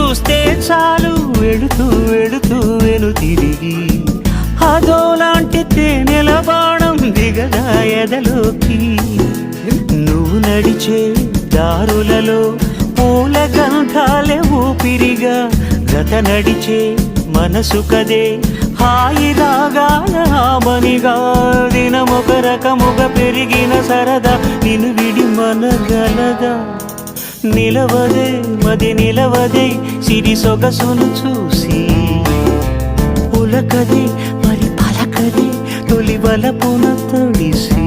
చూస్తే చాలు వెడుతూ వెడుతూ వెను తిరిగి అదోలాంటి తేనెల బాణం దిగదా ఎదలోకి నువ్వు నడిచే దారులలో పూల గంధాలే ఊపిరిగా గత నడిచే మనసు కదే హాయి రాగాల హామనిగా దినమొక రకముగా పెరిగిన సరదా నిన్ను విడి మనగలదా నిలవదే మది నిలవదే సిరి సొగసును చూసి ఉలకదే మరి పలకదే తొలి వలపున తడిసి